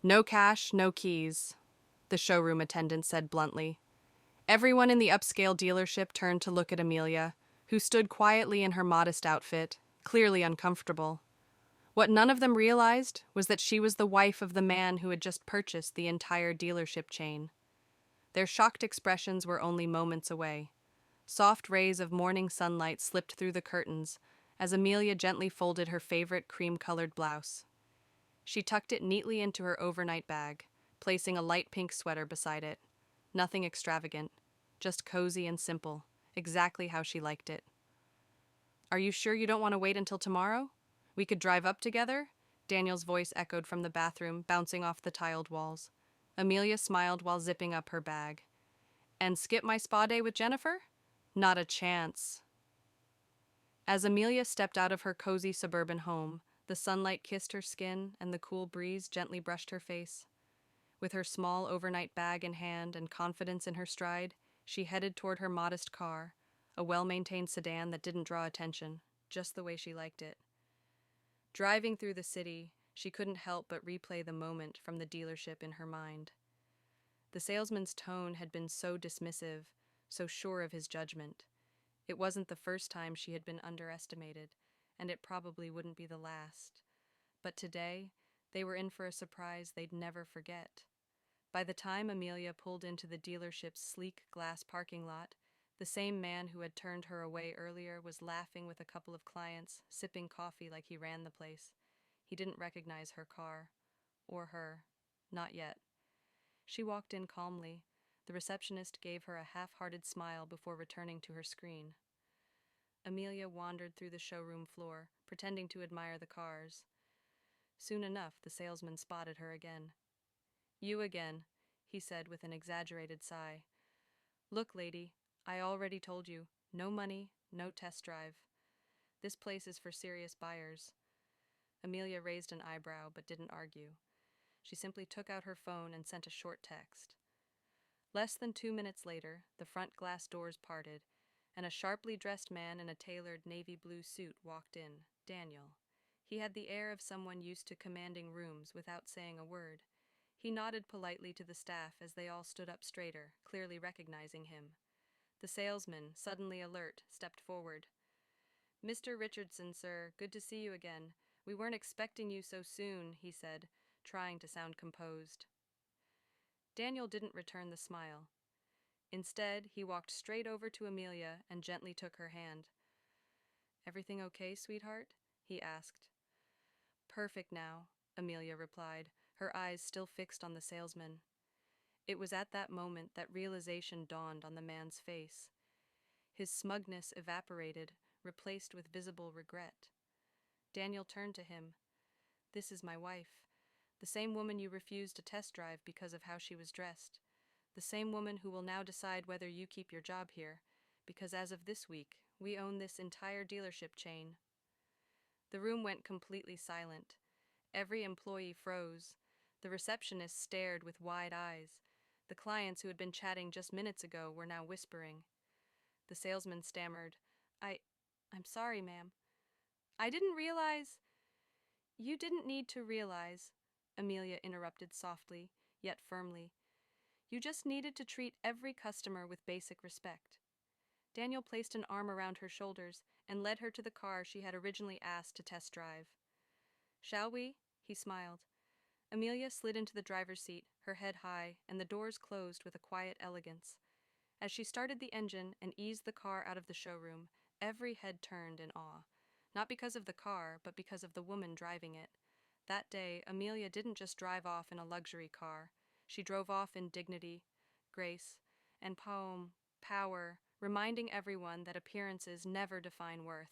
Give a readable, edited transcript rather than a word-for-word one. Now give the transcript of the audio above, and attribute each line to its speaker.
Speaker 1: No cash, no keys, the showroom attendant said bluntly. Everyone in the upscale dealership turned to look at Amelia, who stood quietly in her modest outfit, clearly uncomfortable. What none of them realized was that she was the wife of the man who had just purchased the entire dealership chain. Their shocked expressions were only moments away. Soft rays of morning sunlight slipped through the curtains as Amelia gently folded her favorite cream-colored blouse. She tucked it neatly into her overnight bag, placing a light pink sweater beside it. Nothing extravagant, just cozy and simple, exactly how she liked it. "Are you sure you don't want to wait until tomorrow? We could drive up together?" Daniel's voice echoed from the bathroom, bouncing off the tiled walls. Amelia smiled while zipping up her bag. "And skip my spa day with Jennifer? Not a chance." As Amelia stepped out of her cozy suburban home, the sunlight kissed her skin and the cool breeze gently brushed her face. With her small overnight bag in hand and confidence in her stride, she headed toward her modest car, a well-maintained sedan that didn't draw attention, just the way she liked it. Driving through the city, she couldn't help but replay the moment from the dealership in her mind. The salesman's tone had been so dismissive, so sure of his judgment. It wasn't the first time she had been underestimated, and it probably wouldn't be the last. But today, they were in for a surprise they'd never forget. By the time Amelia pulled into the dealership's sleek glass parking lot, the same man who had turned her away earlier was laughing with a couple of clients, sipping coffee like he ran the place. He didn't recognize her car. Or her. Not yet. She walked in calmly. The receptionist gave her a half-hearted smile before returning to her screen. Amelia wandered through the showroom floor, pretending to admire the cars. Soon enough, the salesman spotted her again. "You again," he said with an exaggerated sigh. "Look, lady, I already told you, no money, no test drive. This place is for serious buyers." Amelia raised an eyebrow but didn't argue. She simply took out her phone and sent a short text. Less than 2 minutes later, the front glass doors parted, and a sharply dressed man in a tailored navy blue suit walked in, Daniel. He had the air of someone used to commanding rooms without saying a word. He nodded politely to the staff as they all stood up straighter, clearly recognizing him. The salesman, suddenly alert, stepped forward. "Mr. Richardson, sir, good to see you again. We weren't expecting you so soon," he said, trying to sound composed. Daniel didn't return the smile. Instead, he walked straight over to Amelia and gently took her hand. "Everything okay, sweetheart?" he asked. "Perfect now," Amelia replied, her eyes still fixed on the salesman. It was at that moment that realization dawned on the man's face. His smugness evaporated, replaced with visible regret. Daniel turned to him. "This is my wife. The same woman you refused to test drive because of how she was dressed. The same woman who will now decide whether you keep your job here, because as of this week, we own this entire dealership chain." The room went completely silent. Every employee froze. The receptionist stared with wide eyes. The clients who had been chatting just minutes ago were now whispering. The salesman stammered, I'm sorry, ma'am. I didn't realize." "You didn't need to realize," Amelia interrupted softly, yet firmly. "You just needed to treat every customer with basic respect." Daniel placed an arm around her shoulders and led her to the car she had originally asked to test drive. "Shall we?" he smiled. Amelia slid into the driver's seat, her head high, and the doors closed with a quiet elegance. As she started the engine and eased the car out of the showroom, every head turned in awe. Not because of the car, but because of the woman driving it. That day, Amelia didn't just drive off in a luxury car. She drove off in dignity, grace, and power, reminding everyone that appearances never define worth.